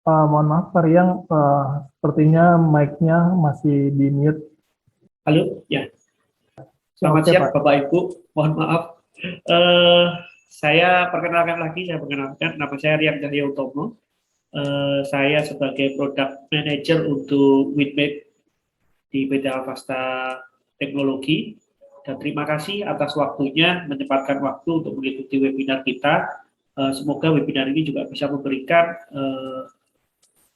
Mohon maaf, Pak Riang, sepertinya mic-nya masih di mute. Halo, ya. Selamat siang, Pak. Bapak Ibu. Mohon maaf. Saya perkenalkan lagi, nama saya Rian Cahyo Utomo. Saya sebagai Product Manager untuk Winmate di PT Alvasta Teknologi. Dan terima kasih atas waktunya, menyempatkan waktu untuk mengikuti webinar kita. Semoga webinar ini juga bisa memberikan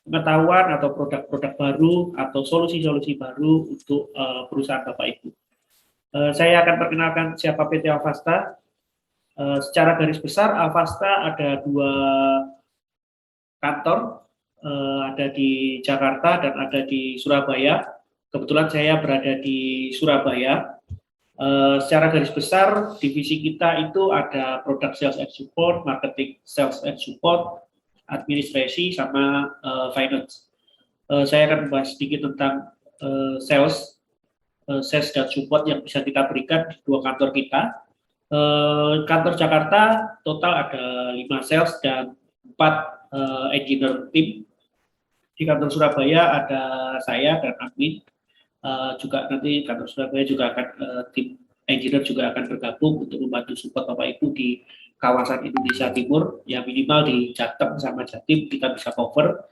pengetahuan atau produk-produk baru atau solusi-solusi baru untuk perusahaan Bapak Ibu. Saya akan perkenalkan siapa PT Alvasta. Secara garis besar, Alvasta ada 2 kantor, ada di Jakarta dan ada di Surabaya. Kebetulan saya berada di Surabaya. Secara garis besar, divisi kita itu ada product sales and support, marketing sales and support, administrasi, sama finance. Saya akan membahas sedikit tentang sales dan support yang bisa kita berikan di 2 kantor kita. Kantor Jakarta total ada 5 sales dan 4 engineer team. Di kantor Surabaya ada saya dan admin. Juga nanti kantor Surabaya juga akan tim engineer juga akan bergabung untuk membantu support Bapak Ibu di kawasan Indonesia Timur, yang minimal di Jateng sama Jatim kita bisa cover.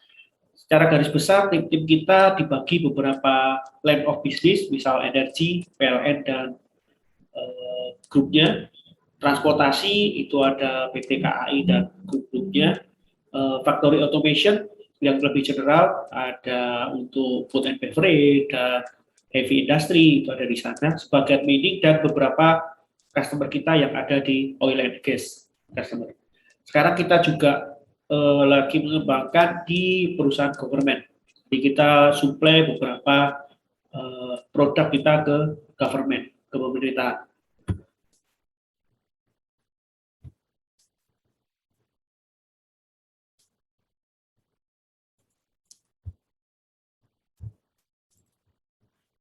Secara garis besar, tim-tim kita dibagi beberapa line of business, misal energi, PLN, dan grupnya. Transportasi itu ada PT KAI dan grup-grupnya. Factory automation yang lebih general ada untuk food and beverage dan heavy industry, itu ada di sana. Sebagian mining dan beberapa customer kita yang ada di oil and gas customer. Sekarang kita juga lagi mengembangkan di perusahaan government. Jadi kita supply beberapa produk kita ke government, ke pemerintahan.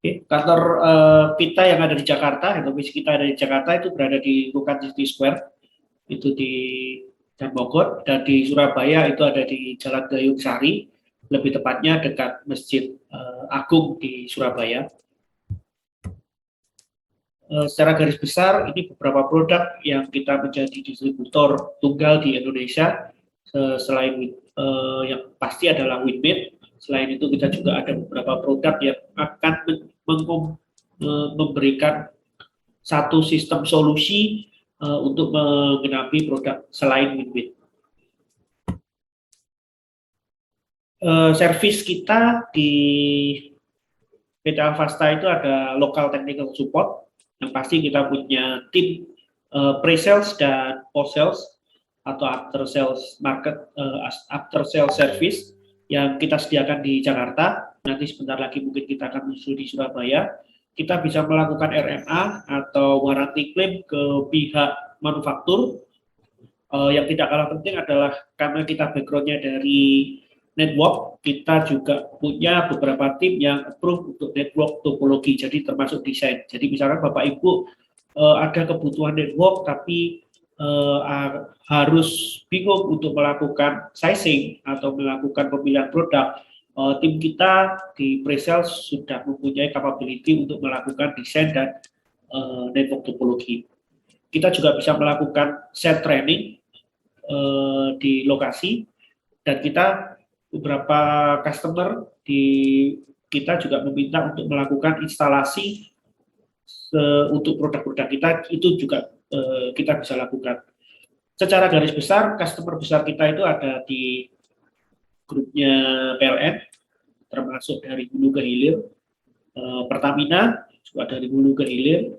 Kantor kita yang ada di Jakarta, office kita ada di Jakarta itu berada di Lukan City Square, itu di dan Bogor, dan di Surabaya itu ada di Jalan Gayung Sari, lebih tepatnya dekat Masjid Agung di Surabaya. Secara garis besar, ini beberapa produk yang kita menjadi distributor tunggal di Indonesia, selain yang pasti adalah Winmate. Selain itu kita juga ada beberapa produk yang akan memberikan satu sistem solusi untuk menggenapi produk selain Winmate. Service kita di PT Alvasta itu ada local technical support, yang pasti kita punya tim pre-sales dan post-sales atau after-sales service yang kita sediakan di Jakarta. Nanti sebentar lagi mungkin kita akan menyusul di Surabaya. Kita bisa melakukan RMA atau warranty claim ke pihak manufaktur. Yang tidak kalah penting adalah karena kita background-nya dari network, kita juga punya beberapa tim yang approve untuk network topologi, jadi termasuk desain. Jadi misalkan Bapak Ibu ada kebutuhan network tapi harus bingung untuk melakukan sizing atau melakukan pemilihan produk, tim kita di pre-sales sudah mempunyai capability untuk melakukan desain dan network topologi. Kita juga bisa melakukan set training di lokasi, dan kita beberapa customer di kita juga meminta untuk melakukan instalasi untuk produk-produk kita, itu juga kita bisa lakukan. Secara garis besar, customer besar kita itu ada di grupnya PLN, termasuk dari hulu ke hilir. Pertamina juga dari hulu ke hilir.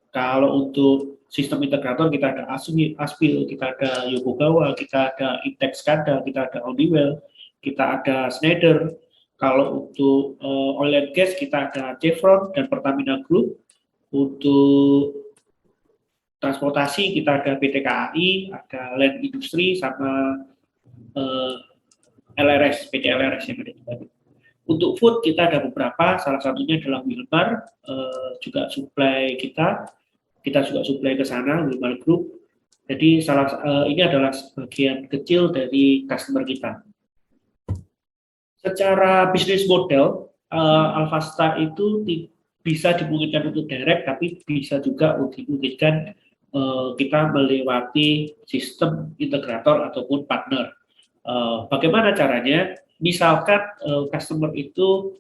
Kalau untuk sistem integrator kita ada Aspil, kita ada Yokogawa, kita ada Intex Skada, kita ada Honeywell, kita ada Schneider. Kalau untuk oil and gas kita ada Chevron dan Pertamina Group. Untuk transportasi kita ada PT KAI, ada Land Industri, sama LRS, PT LRS yang ada di Bandung. Untuk food kita ada beberapa, salah satunya adalah Wilmar, juga supply kita juga supply ke sana, Wilmar Group. Jadi ini adalah sebagian kecil dari customer kita. Secara bisnis model, Alvasta itu bisa dimungkinkan untuk direct, tapi bisa juga dimungkinkan kita melewati sistem integrator ataupun partner. Bagaimana caranya? Misalkan customer itu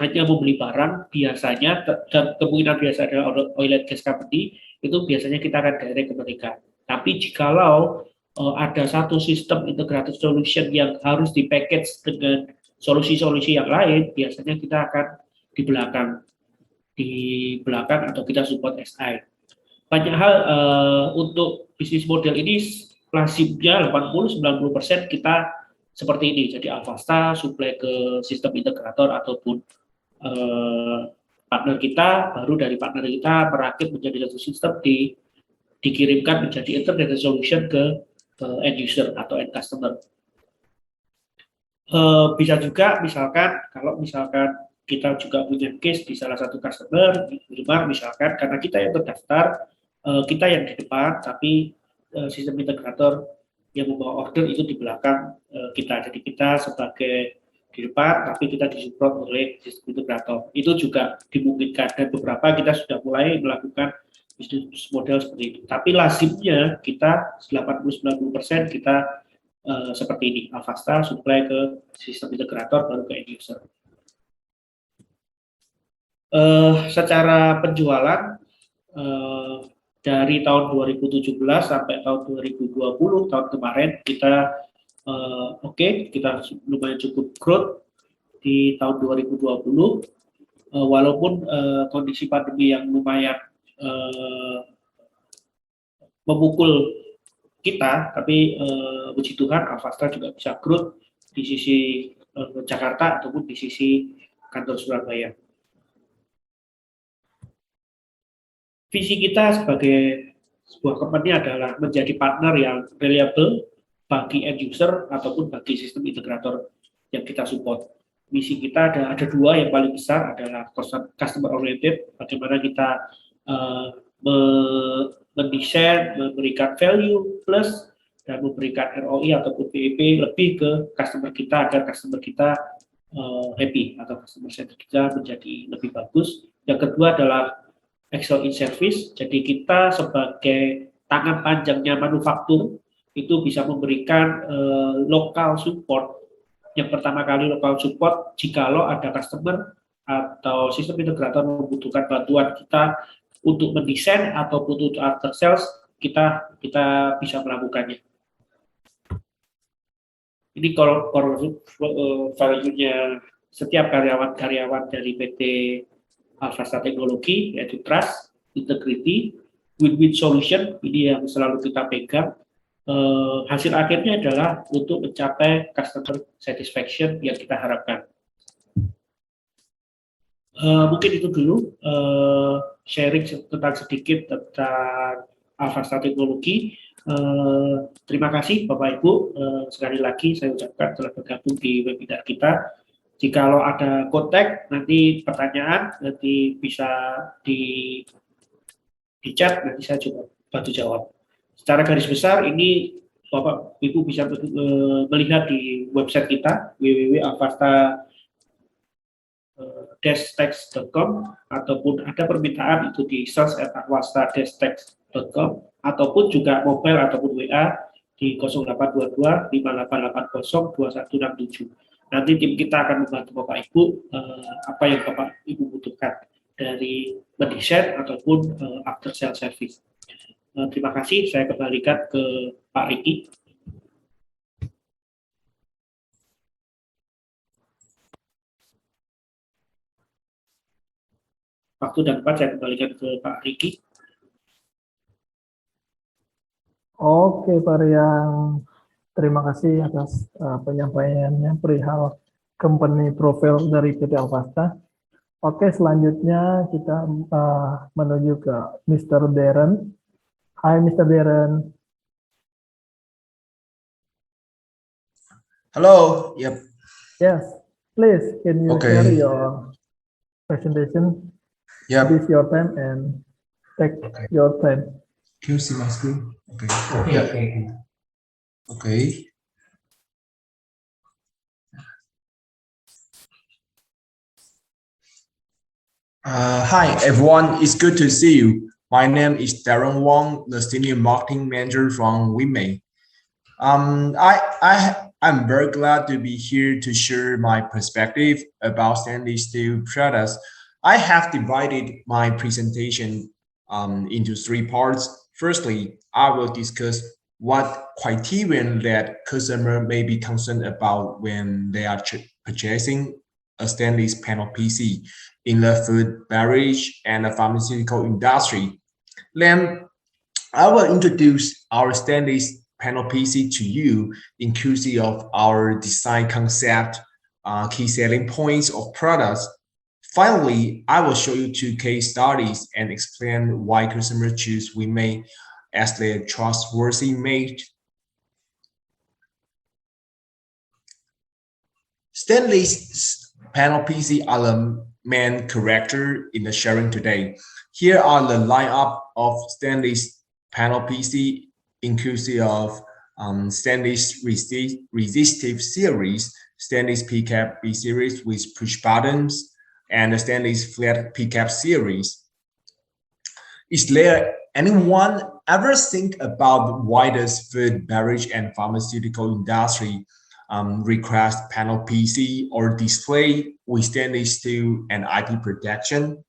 hanya membeli barang, biasanya dan kemungkinan biasa adalah oil and gas company, itu biasanya kita akan direct ke mereka. Tapi jikalau ada satu sistem integrated solution yang harus di-package dengan solusi-solusi yang lain, biasanya kita akan di belakang atau kita support SI. Banyak hal untuk bisnis model ini lazimnya 80-90% kita seperti ini. Jadi Alvasta supply ke sistem integrator ataupun partner kita, baru dari partner kita merakit menjadi satu sistem dikirimkan menjadi integrated solution ke end user atau end customer. Bisa juga misalkan kalau misalkan kita juga punya case di salah satu customer, misalkan karena kita yang terdaftar, kita yang di depan, tapi sistem integrator yang membawa order itu di belakang kita. Jadi kita sebagai di depan, tapi kita disupport oleh sistem integrator. Itu juga dimungkinkan dan beberapa kita sudah mulai melakukan bisnis model seperti itu. Tapi lazimnya kita 80-90% kita seperti ini, Alvasta supply ke sistem integrator baru ke end user. Secara penjualan dari tahun 2017 sampai tahun 2020, tahun kemarin kita kita lumayan cukup growth di tahun 2020, walaupun kondisi pandemi yang lumayan memukul kita, tapi puji Tuhan Alvasta juga bisa growth di sisi Jakarta ataupun di sisi kantor Surabaya. Visi kita sebagai sebuah company adalah menjadi partner yang reliable bagi end user ataupun bagi sistem integrator yang kita support. Misi kita ada dua yang paling besar adalah customer oriented, bagaimana kita mendesain, memberikan value plus dan memberikan ROI ataupun PEP lebih ke customer kita agar customer kita happy atau customer centric kita menjadi lebih bagus. Yang kedua adalah excel in service, jadi kita sebagai tangan panjangnya manufaktur itu bisa memberikan lokal support. Yang pertama kali lokal support, jikalau ada customer atau sistem integrator membutuhkan bantuan kita untuk mendesain ataupun untuk after sales, kita bisa melakukannya. Ini value-nya setiap karyawan dari PT Alvasta Teknologi, yaitu trust, integrity, win-win solution, ini yang selalu kita pegang. Hasil akhirnya adalah untuk mencapai customer satisfaction yang kita harapkan. Mungkin itu dulu sharing sedikit tentang Alvasta Teknologi. Terima kasih Bapak Ibu, sekali lagi saya ucapkan telah bergabung di webinar kita. Jikalau ada kontak, nanti pertanyaan nanti bisa di chat, nanti saya coba bantu jawab. Secara garis besar ini Bapak Ibu bisa melihat di website kita www.alvasta-text.com, ataupun ada permintaan itu di sales@alvasta-text.com, ataupun juga mobile ataupun WA di 0822 5880 2167. Nanti tim kita akan membantu Bapak Ibu apa yang Bapak Ibu butuhkan dari mendesain ataupun after sales service. Terima kasih, saya kembalikan ke Pak Riki. Waktu dan tempat saya kembalikan ke Pak Riki. Oke, Pak Riang. Terima kasih atas penyampaiannya perihal company profile dari PT Alvasta. Oke, selanjutnya kita menuju ke Mr. Darren. Hai, Mr. Darren. Hello. Yep. Yes, please, can you share your presentation? Yep. This is your time and take your time. Can you see my screen? Okay. Okay. Okay. Hi, everyone. It's good to see you. My name is Darren Wong, the Senior Marketing Manager from Winmate. I'm very glad to be here to share my perspective about stainless steel products. I have divided my presentation into three parts. Firstly, I will discuss what criterion that customer may be concerned about when they are purchasing a stainless panel PC in the food, beverage, and the pharmaceutical industry. Then I will introduce our stainless panel PC to you, inclusive of our design concept, key selling points of products. Finally, I will show you two case studies and explain why customers choose Winmate as their trustworthy mate. Stainless panel PC are the main character in the sharing today. Here are the lineup of stainless panel PC, inclusive of stainless resistive series, stainless PCAP B series with push buttons, and the stainless flat PCAP series. Is there anyone ever think about why does food, beverage, and pharmaceutical industry requires panel PC or display with stainless steel and IP protection?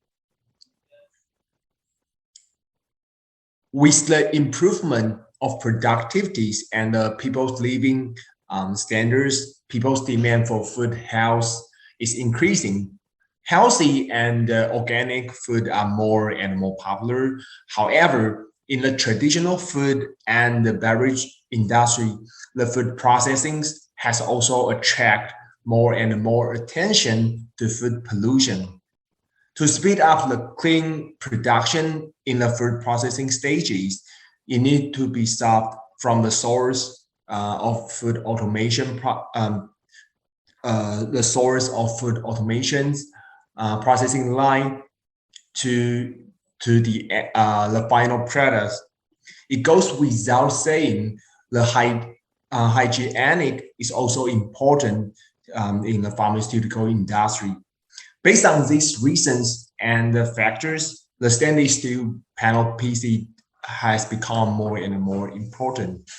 With the improvement of productivities and people's living standards, people's demand for food health is increasing. Healthy and organic food are more and more popular. However, in the traditional food and the beverage industry, the food processing has also attracted more and more attention to food pollution. To speed up the clean production in the food processing stages, it needs to be stopped from the source of food automation, the source of food automations processing line to the final product. It goes without saying the hygienic is also important in the pharmaceutical industry. Based on these reasons and the factors, the stainless steel panel PC has become more and more important.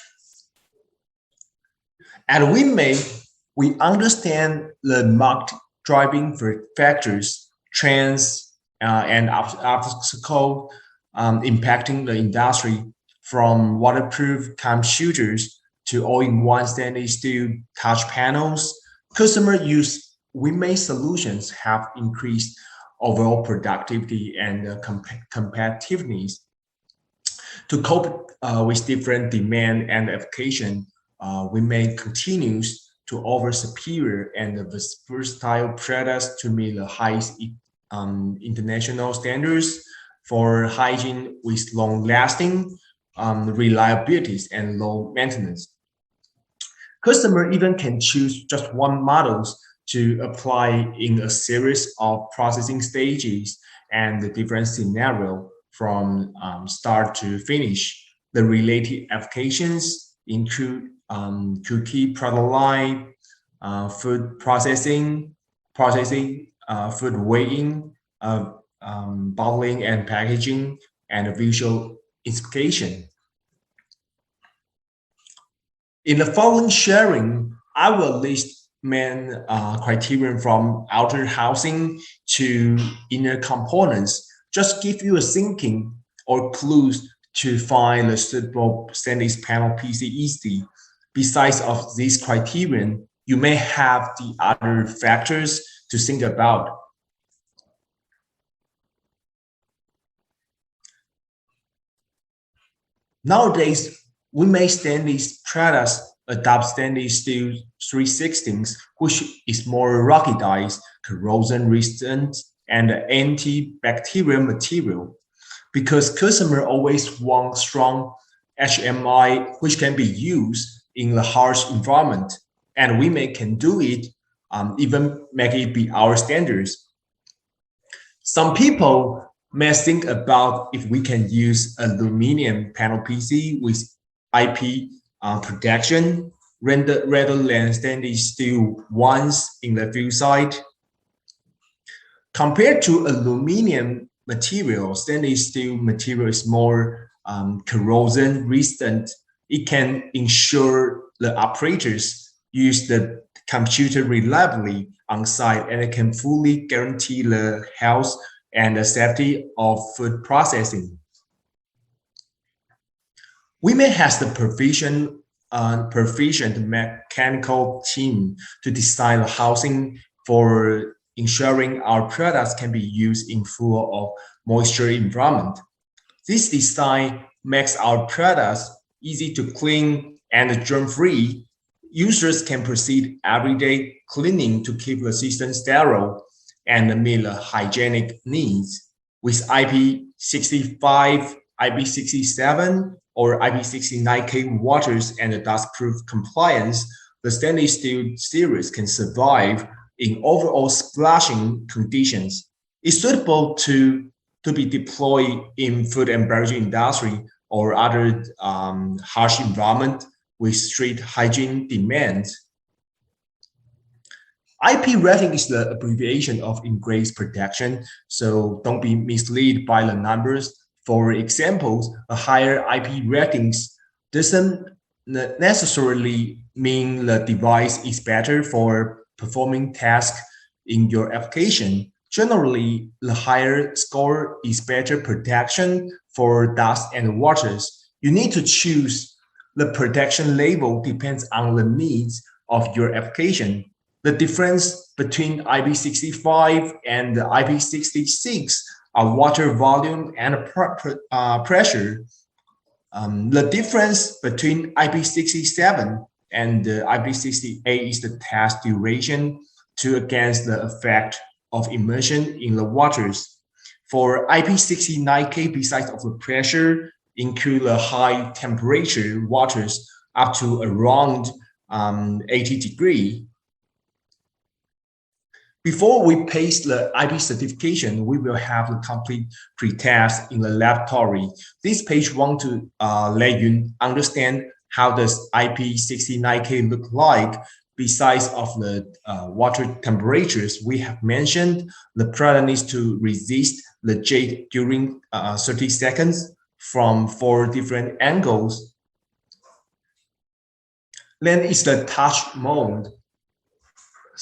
At Winmate, we understand the market driving factors, trends, and obstacles impacting the industry, from waterproof computers to all-in-one stainless steel touch panels. Customer use Winmate solutions have increased overall productivity and competitiveness. To cope with different demand and application, Winmate continues to offer superior and versatile products to meet the highest international standards for hygiene with long-lasting reliabilities and low maintenance. Customer even can choose just one models to apply in a series of processing stages and the different scenario from start to finish. The related applications include cookie product line, food processing, food weighing, bottling and packaging, and visual inspection. In the following sharing, I will list main criterion from outer housing to inner components. Just give you a thinking or clues to find the suitable stainless panel PC easily. Besides of these criterion, you may have the other factors to think about. Nowadays, we make stainless products adopt stainless steel 316s, which is more ruggedized, corrosion resistant, and antibacterial material. Because customer always want strong HMI, which can be used in the harsh environment, and we can do it, even make it be our standards. Some people may think about if we can use aluminum panel PC with IP protection rather than stainless steel ones in the field site. Compared to aluminum material, stainless steel material is more corrosion resistant. It can ensure the operators use the computer reliably on site, and it can fully guarantee the health and the safety of food processing. Winmate has the proficient mechanical team to design the housing for ensuring our products can be used in full of moisture environment. This design makes our products easy to clean and germ-free. Users can proceed everyday cleaning to keep the system sterile and meet the hygienic needs. With IP65, IP67, or IP69K waters and dust-proof compliance, the stainless steel series can survive in overall splashing conditions. It's suitable to be deployed in food and beverage industry or other harsh environment with strict hygiene demands. IP rating is the abbreviation of Ingress protection, so don't be misled by the numbers. For example, a higher IP ratings doesn't necessarily mean the device is better for performing tasks in your application. Generally, the higher score is better protection for dust and waters. You need to choose the protection level depends on the needs of your application. The difference between IP65 and IP66 are water volume and pressure. The difference between IP67 and IP68 is the test duration to against the effect of immersion in the waters. For IP69K, besides of the pressure, include the high temperature waters up to around 80 degrees. Before we paste the IP certification, we will have the complete pretest in the laboratory. This page wants to let you understand how does IP69K look like. Besides of the water temperatures we have mentioned, the product needs to resist the jet during 30 seconds from 4 different angles. Then is the touch mode.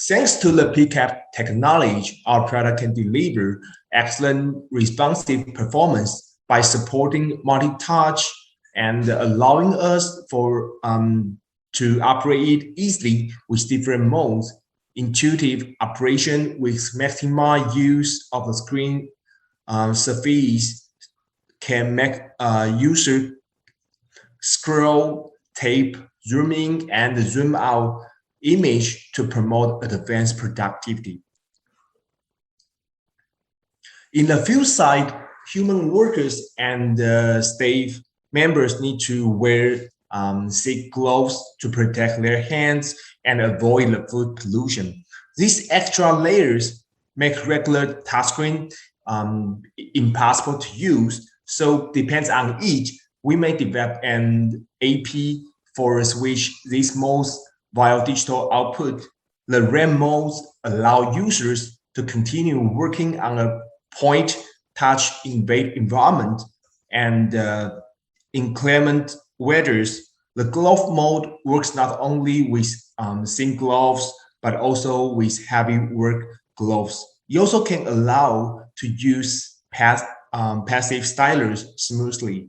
Thanks to the PCAP technology, our product can deliver excellent responsive performance by supporting multi-touch and allowing us to operate it easily with different modes. Intuitive operation with maximum use of the screen surface can make user scroll, tape, zoom in, and zoom out image to promote advanced productivity. In the field side, human workers and staff members need to wear thick gloves to protect their hands and avoid the food pollution. These extra layers make regular touchscreen impossible to use, so depends on each. We may develop an AP for switch these modes via digital output. The RAM modes allow users to continue working on a point touch environment, and inclement weathers. The glove mode works not only with thin gloves, but also with heavy work gloves. You also can allow to use passive stylers smoothly.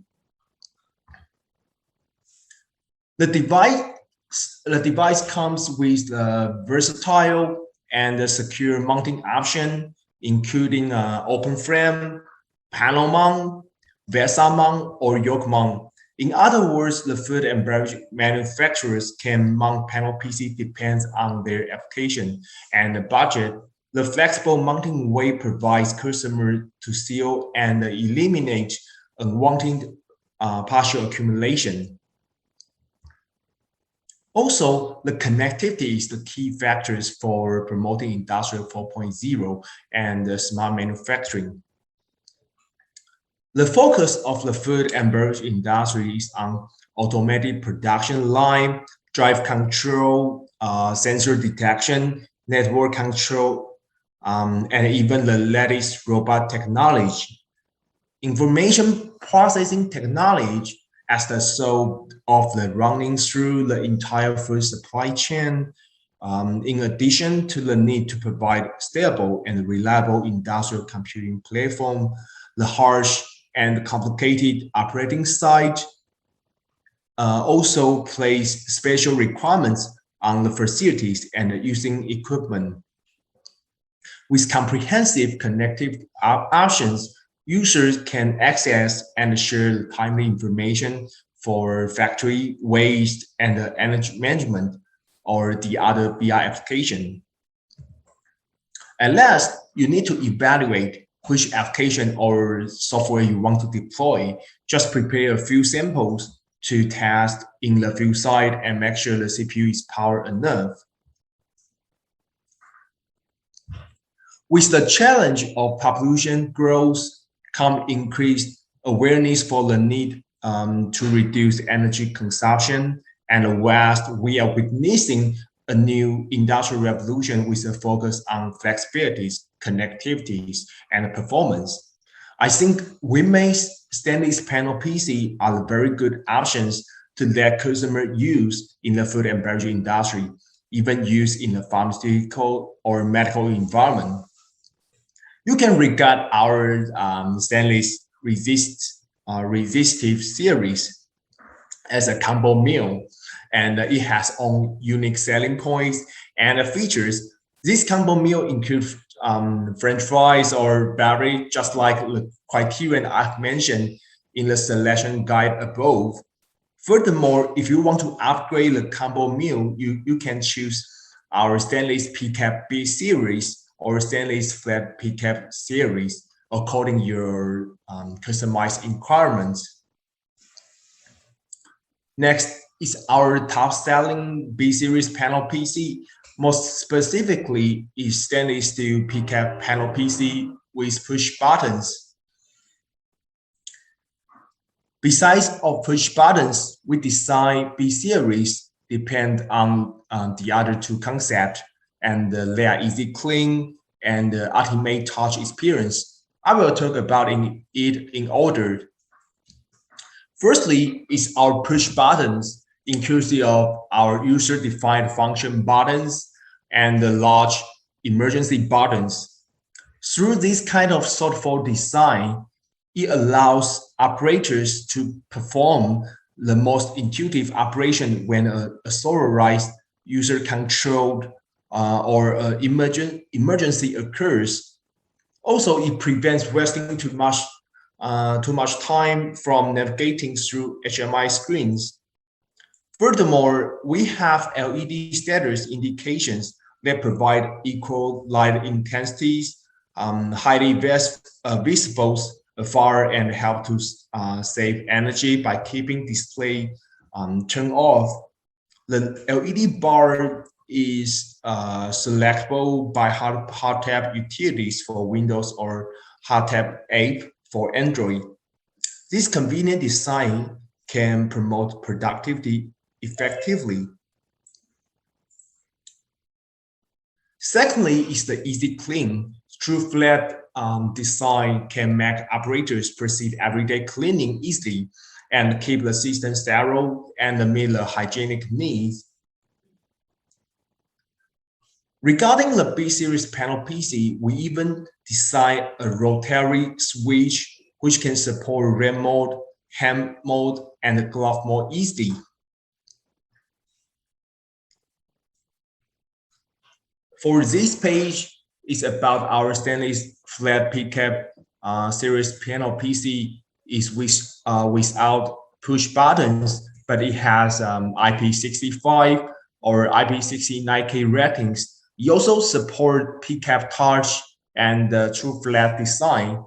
The device comes with a versatile and a secure mounting option, including open frame, panel mount, VESA mount, or yoke mount. In other words, the food and beverage manufacturers can mount panel PC depends on their application and the budget. The flexible mounting way provides customers to seal and eliminate unwanted partial accumulation. Also, the connectivity is the key factors for promoting Industrial 4.0 and smart manufacturing. The focus of the food and beverage industry is on automated production line, drive control, sensor detection, network control, and even the latest robot technology. Information processing technology as the soul of the running through the entire food supply chain, in addition to the need to provide stable and reliable industrial computing platform, the harsh and complicated operating site also place special requirements on the facilities and using equipment. With comprehensive connective options, users can access and share timely information for factory waste and energy management or the other BI application. At last, you need to evaluate which application or software you want to deploy. Just prepare a few samples to test in the field site and make sure the CPU is powered enough. With the challenge of population growth come increased awareness for the need to reduce energy consumption and waste. We are witnessing a new industrial revolution with a focus on flexibilities, connectivities, and performance. I think Winmate's stainless panel PC are very good options to let customer use in the food and beverage industry, even used in the pharmaceutical or medical environment. You can regard our stainless resistive series as a combo meal, and it has own unique selling points and features. This combo meal includes French fries or berry, just like the criterion I've mentioned in the selection guide above. Furthermore, if you want to upgrade the combo meal, you can choose our stainless PCAP B series or stainless flat PCAP series according to your customized requirements. Next is our top-selling B series panel PC. Most specifically, is stainless steel PCAP panel PC with push buttons. Besides of push buttons, we design B series depend on the other two concepts, and they are easy clean and ultimate touch experience. I will talk about it in order. Firstly, is our push buttons, inclusive of our user-defined function buttons and the large emergency buttons. Through this kind of thoughtful design, it allows operators to perform the most intuitive operation when a authorized user-controlled or emergency occurs. Also, it prevents wasting too much time from navigating through HMI screens. Furthermore, we have LED status indications that provide equal light intensities, highly visible afar, and help to save energy by keeping display turned off. The LED bar is selectable by hardtap utilities for Windows or hardtap app for Android. This convenient design can promote productivity effectively. Secondly, is the easy clean. True flat design can make operators proceed everyday cleaning easily and keep the system sterile and meet the hygienic needs. Regarding the B series panel PC, we even designed a rotary switch which can support RAM mode, hand mode, and glove mode easily. For this page, it's about our stainless flat PCAP series panel PC is without push buttons, but it has IP65 or IP69K ratings. It also supports PCAP touch and true flat design.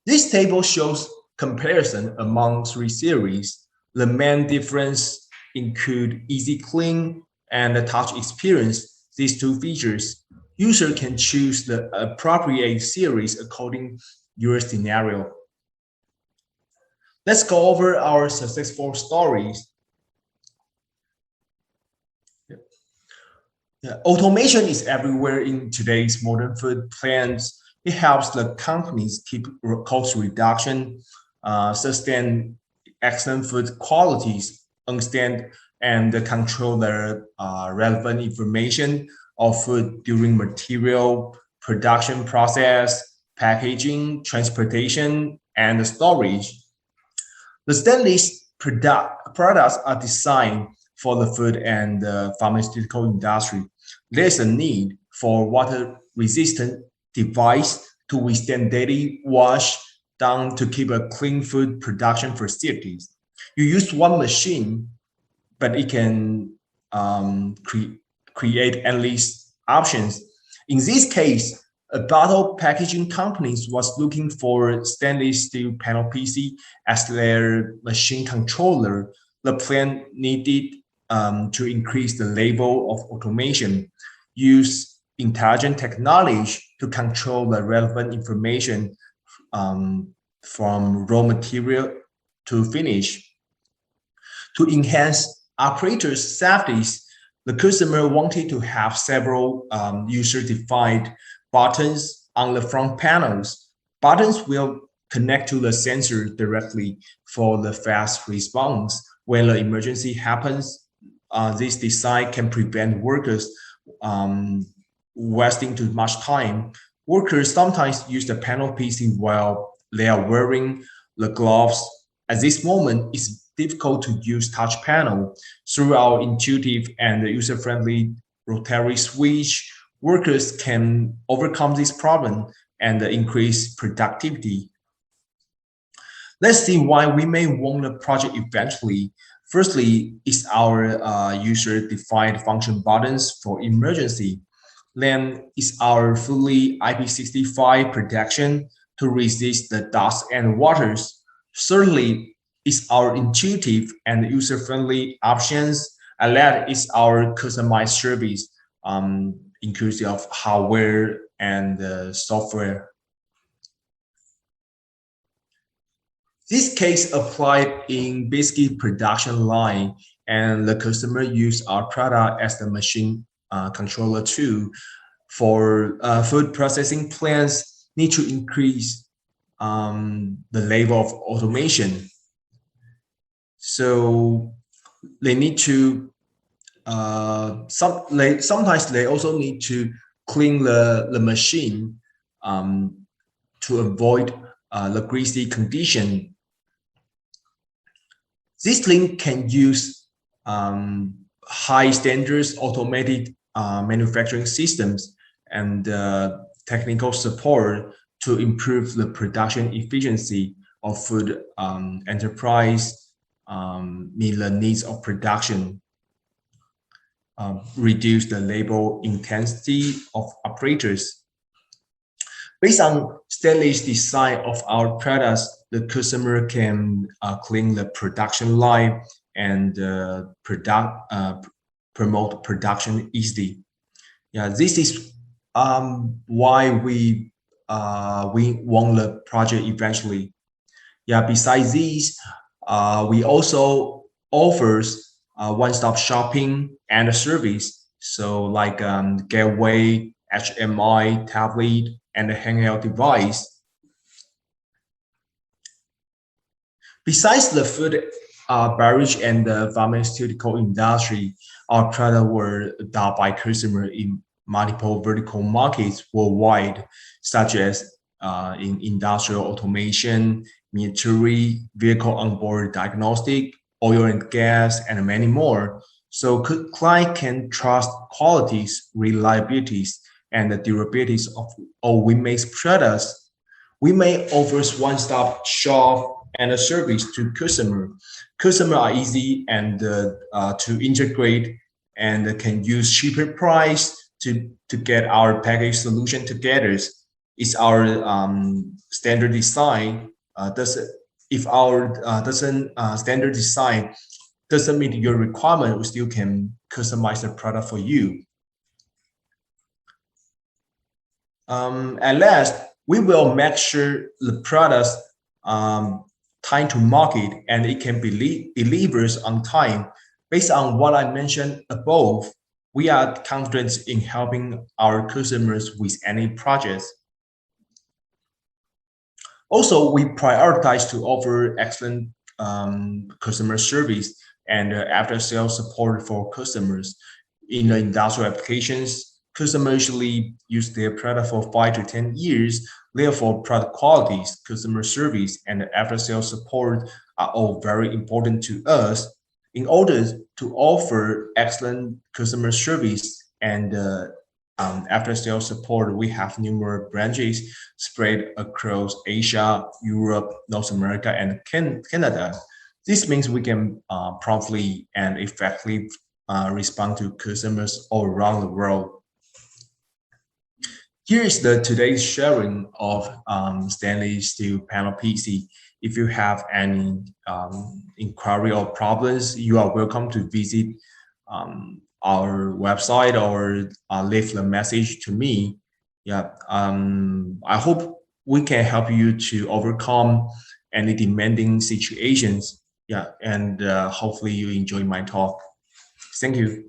This table shows comparison among three series. The main difference include easy clean and the touch experience. These two features, user can choose the appropriate series according your scenario. Let's go over our successful stories. Automation is everywhere in today's modern food plants. It helps the companies keep cost reduction, sustain excellent food qualities, understand and control the relevant information of food during material production process, packaging, transportation, and storage. The stainless products are designed for the food and pharmaceutical industry. There's a need for water-resistant device to withstand daily wash down to keep a clean food production facilities. You use one machine, but it can create endless options. In this case, a bottle packaging company was looking for stainless steel panel PC as their machine controller. The plant needed to increase the level of automation, use intelligent technology to control the relevant information from raw material to finish. To enhance operators' safety, the customer wanted to have several user-defined buttons on the front panels. Buttons will connect to the sensor directly for the fast response. When the emergency happens, this design can prevent workers wasting too much time. Workers sometimes use the panel PC while they are wearing the gloves. At this moment, it's difficult to use touch panel. Through our intuitive and user-friendly rotary switch, workers can overcome this problem and increase productivity. Let's see why we may won the project eventually. Firstly, is our user-defined function buttons for emergency. Then is our fully IP65 protection to resist the dust and waters. Thirdly, is our intuitive and user-friendly options. And that is our customized service, inclusive of hardware and software. This case applied in biscuit production line, and the customer used our product as the machine controller too. For food processing plants, need to increase the level of automation. So they need to sometimes they also need to clean the machine to avoid the greasy condition. This link can use high standards automated manufacturing systems and technical support to improve the production efficiency of food enterprise, meet the needs of production, reduce the labor intensity of operators. Based on stainless design of our products, the customer can clean the production line and promote production easily. Yeah, this is why we won the project eventually. Yeah, besides these, we also offers one-stop shopping and a service. So like gateway, HMI, tablet, and a handheld device. Besides the food, beverage, and the pharmaceutical industry, our products were adopted by customers in multiple vertical markets worldwide, such as in industrial automation, military, vehicle onboard diagnostic, oil and gas, and many more. So client can trust qualities, reliabilities, and the durabilities of all Winmate's products. Winmate offers one-stop shop and a service to customer. Customers are easy and to integrate and can use cheaper price to get our package solution together. It's our standard design. If our standard design doesn't meet your requirement, we still can customize the product for you. At last, we will make sure the products time to market and it can be delivered on time. Based on what I mentioned above, we are confident in helping our customers with any projects. Also, we prioritize to offer excellent customer service and after-sales support for customers. In the industrial applications, customers usually use their product for 5 to 10 years. Therefore, product qualities, customer service, and after-sales support are all very important to us. In order to offer excellent customer service and after-sales support, we have numerous branches spread across Asia, Europe, North America, and Canada. This means we can promptly and effectively respond to customers all around the world. Here is today's sharing of stainless steel panel PC. If you have any inquiry or problems, you are welcome to visit our website or leave a message to me. Yeah, I hope we can help you to overcome any demanding situations. Yeah, and hopefully you enjoy my talk. Thank you.